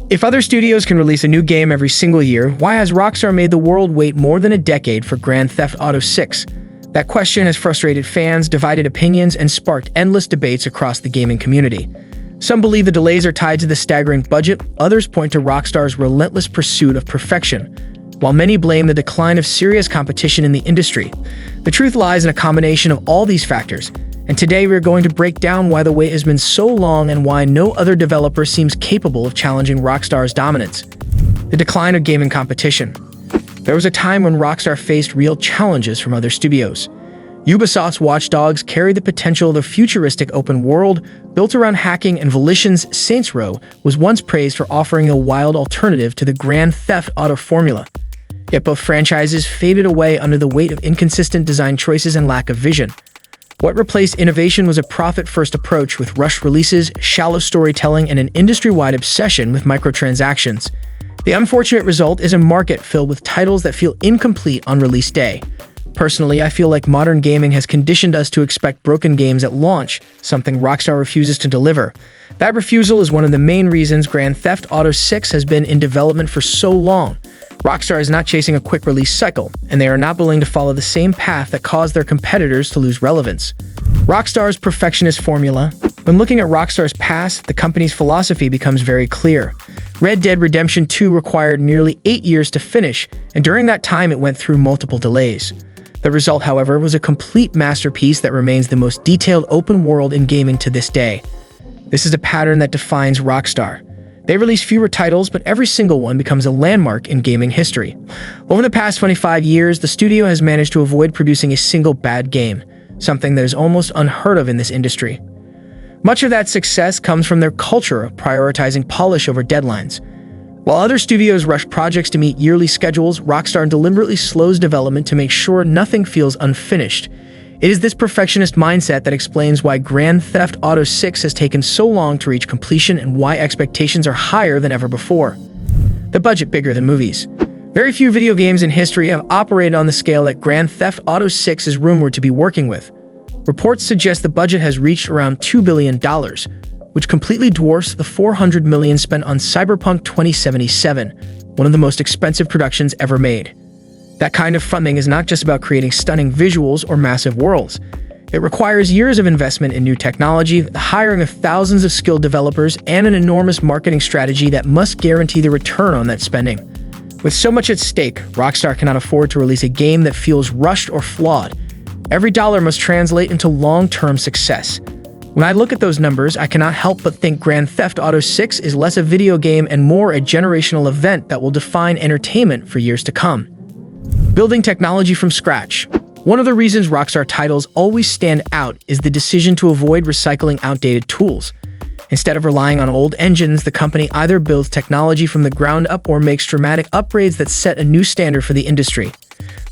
If other studios can release a new game every single year, why has Rockstar made the world wait more than a decade for Grand Theft Auto 6? That question has frustrated fans, divided opinions, and sparked endless debates across the gaming community. Some believe the delays are tied to the staggering budget, others point to Rockstar's relentless pursuit of perfection, while many blame the decline of serious competition in the industry. The truth lies in a combination of all these factors, and today we're going to break down why the wait has been so long and why no other developer seems capable of challenging Rockstar's dominance. The decline of gaming competition. There was a time when Rockstar faced real challenges from other studios. Ubisoft's Watch Dogs carried the potential of the futuristic open world built around hacking, and Volition's Saints Row was once praised for offering a wild alternative to the Grand Theft Auto formula. Yet both franchises faded away under the weight of inconsistent design choices and lack of vision. What replaced innovation was a profit-first approach with rushed releases, shallow storytelling, and an industry-wide obsession with microtransactions. The unfortunate result is a market filled with titles that feel incomplete on release day. Personally, I feel like modern gaming has conditioned us to expect broken games at launch, something Rockstar refuses to deliver. That refusal is one of the main reasons Grand Theft Auto 6 has been in development for so long. Rockstar is not chasing a quick release cycle, and they are not willing to follow the same path that caused their competitors to lose relevance. Rockstar's perfectionist formula. When looking at Rockstar's past, the company's philosophy becomes very clear. Red Dead Redemption 2 required nearly 8 years to finish, and during that time it went through multiple delays. The result, however, was a complete masterpiece that remains the most detailed open world in gaming to this day. This is a pattern that defines Rockstar. They release fewer titles, but every single one becomes a landmark in gaming history. Over the past 25 years, the studio has managed to avoid producing a single bad game, something that is almost unheard of in this industry. Much of that success comes from their culture of prioritizing polish over deadlines. While other studios rush projects to meet yearly schedules, Rockstar deliberately slows development to make sure nothing feels unfinished. It is this perfectionist mindset that explains why Grand Theft Auto 6 has taken so long to reach completion and why expectations are higher than ever before. The budget bigger than movies. Very few video games in history have operated on the scale that Grand Theft Auto 6 is rumored to be working with. Reports suggest the budget has reached around $2 billion, which completely dwarfs the $400 million spent on Cyberpunk 2077, one of the most expensive productions ever made. That kind of funding is not just about creating stunning visuals or massive worlds. It requires years of investment in new technology, the hiring of thousands of skilled developers, and an enormous marketing strategy that must guarantee the return on that spending. With so much at stake, Rockstar cannot afford to release a game that feels rushed or flawed. Every dollar must translate into long-term success. When I look at those numbers, I cannot help but think Grand Theft Auto 6 is less a video game and more a generational event that will define entertainment for years to come. Building technology from scratch. One of the reasons Rockstar titles always stand out is the decision to avoid recycling outdated tools. Instead of relying on old engines, the company either builds technology from the ground up or makes dramatic upgrades that set a new standard for the industry.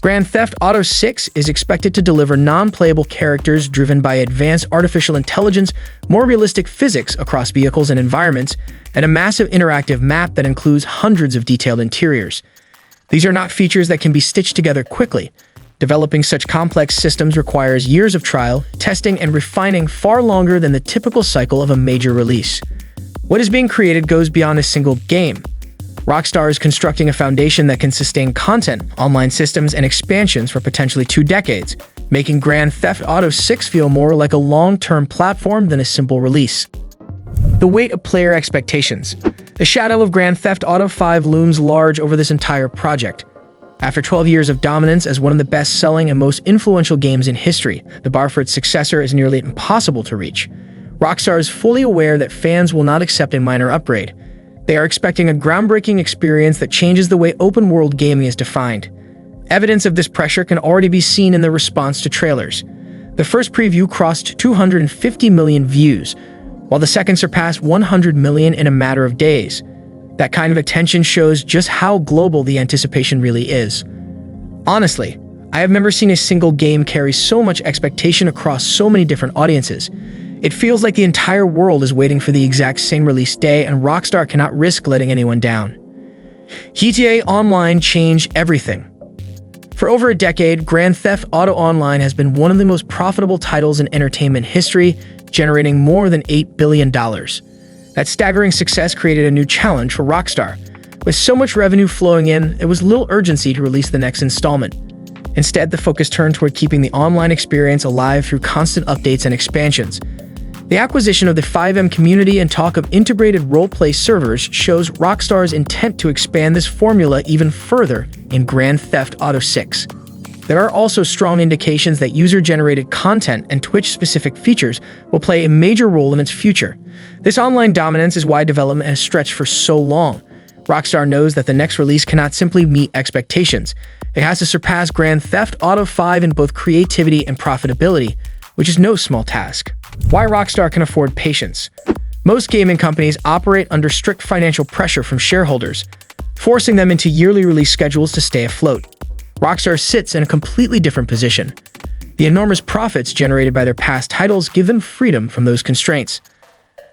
Grand Theft Auto 6 is expected to deliver non-playable characters driven by advanced artificial intelligence, more realistic physics across vehicles and environments, and a massive interactive map that includes hundreds of detailed interiors. These are not features that can be stitched together quickly. Developing such complex systems requires years of trial, testing, and refining far longer than the typical cycle of a major release. What is being created goes beyond a single game. Rockstar is constructing a foundation that can sustain content, online systems, and expansions for potentially 2 decades, making Grand Theft Auto 6 feel more like a long-term platform than a simple release. The weight of player expectations. The shadow of Grand Theft Auto 5 looms large over this entire project. After 12 years of dominance as one of the best-selling and most influential games in history, the bar for its successor is nearly impossible to reach. Rockstar is fully aware that fans will not accept a minor upgrade. They are expecting a groundbreaking experience that changes the way open-world gaming is defined. Evidence of this pressure can already be seen in the response to trailers. The first preview crossed 250 million views, while the second surpassed 100 million in a matter of days. That kind of attention shows just how global the anticipation really is. Honestly, I have never seen a single game carry so much expectation across so many different audiences. It feels like the entire world is waiting for the exact same release day, and Rockstar cannot risk letting anyone down. GTA Online changed everything. For over a decade, Grand Theft Auto Online has been one of the most profitable titles in entertainment history, generating more than $8 billion. That staggering success created a new challenge for Rockstar. With so much revenue flowing in, it was little urgency to release the next installment. Instead, the focus turned toward keeping the online experience alive through constant updates and expansions. The acquisition of the 5M community and talk of integrated role-play servers shows Rockstar's intent to expand this formula even further in Grand Theft Auto 6. There are also strong indications that user-generated content and Twitch-specific features will play a major role in its future. This online dominance is why development has stretched for so long. Rockstar knows that the next release cannot simply meet expectations. It has to surpass Grand Theft Auto 5 in both creativity and profitability, which is no small task. Why Rockstar can afford patience. Most gaming companies operate under strict financial pressure from shareholders, forcing them into yearly release schedules to stay afloat. Rockstar sits in a completely different position. The enormous profits generated by their past titles give them freedom from those constraints.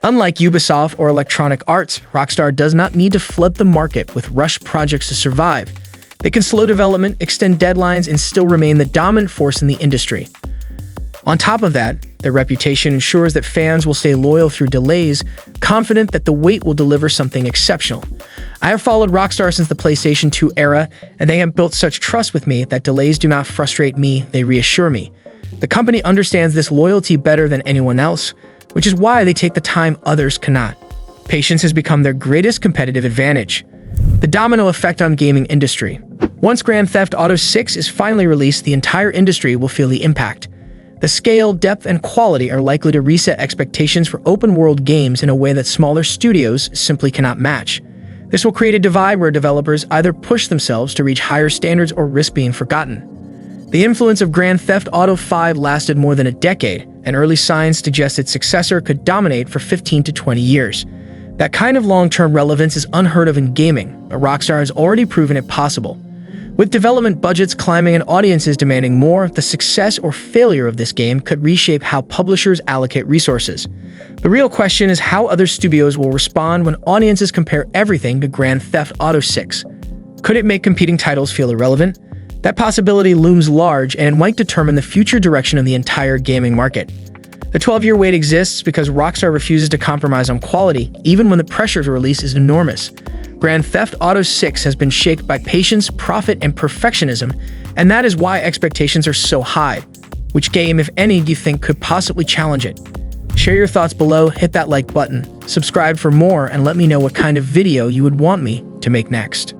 Unlike Ubisoft or Electronic Arts, Rockstar does not need to flood the market with rushed projects to survive. They can slow development, extend deadlines, and still remain the dominant force in the industry. On top of that, their reputation ensures that fans will stay loyal through delays, confident that the wait will deliver something exceptional. I have followed Rockstar since the PlayStation 2 era, and they have built such trust with me that delays do not frustrate me, they reassure me. The company understands this loyalty better than anyone else, which is why they take the time others cannot. Patience has become their greatest competitive advantage. The domino effect on gaming industry. Once Grand Theft Auto 6 is finally released, the entire industry will feel the impact. The scale, depth, and quality are likely to reset expectations for open-world games in a way that smaller studios simply cannot match. This will create a divide where developers either push themselves to reach higher standards or risk being forgotten. The influence of Grand Theft Auto 5 lasted more than a decade, and early signs suggest its successor could dominate for 15 to 20 years. That kind of long-term relevance is unheard of in gaming, but Rockstar has already proven it possible. With development budgets climbing and audiences demanding more, the success or failure of this game could reshape how publishers allocate resources. The real question is how other studios will respond when audiences compare everything to Grand Theft Auto 6. Could it make competing titles feel irrelevant? That possibility looms large, and it might determine the future direction of the entire gaming market. The 12-year wait exists because Rockstar refuses to compromise on quality, even when the pressure to release is enormous. Grand Theft Auto 6 has been shaped by patience, profit, and perfectionism, and that is why expectations are so high. Which game, if any, do you think could possibly challenge it? Share your thoughts below, hit that like button, subscribe for more, and let me know what kind of video you would want me to make next.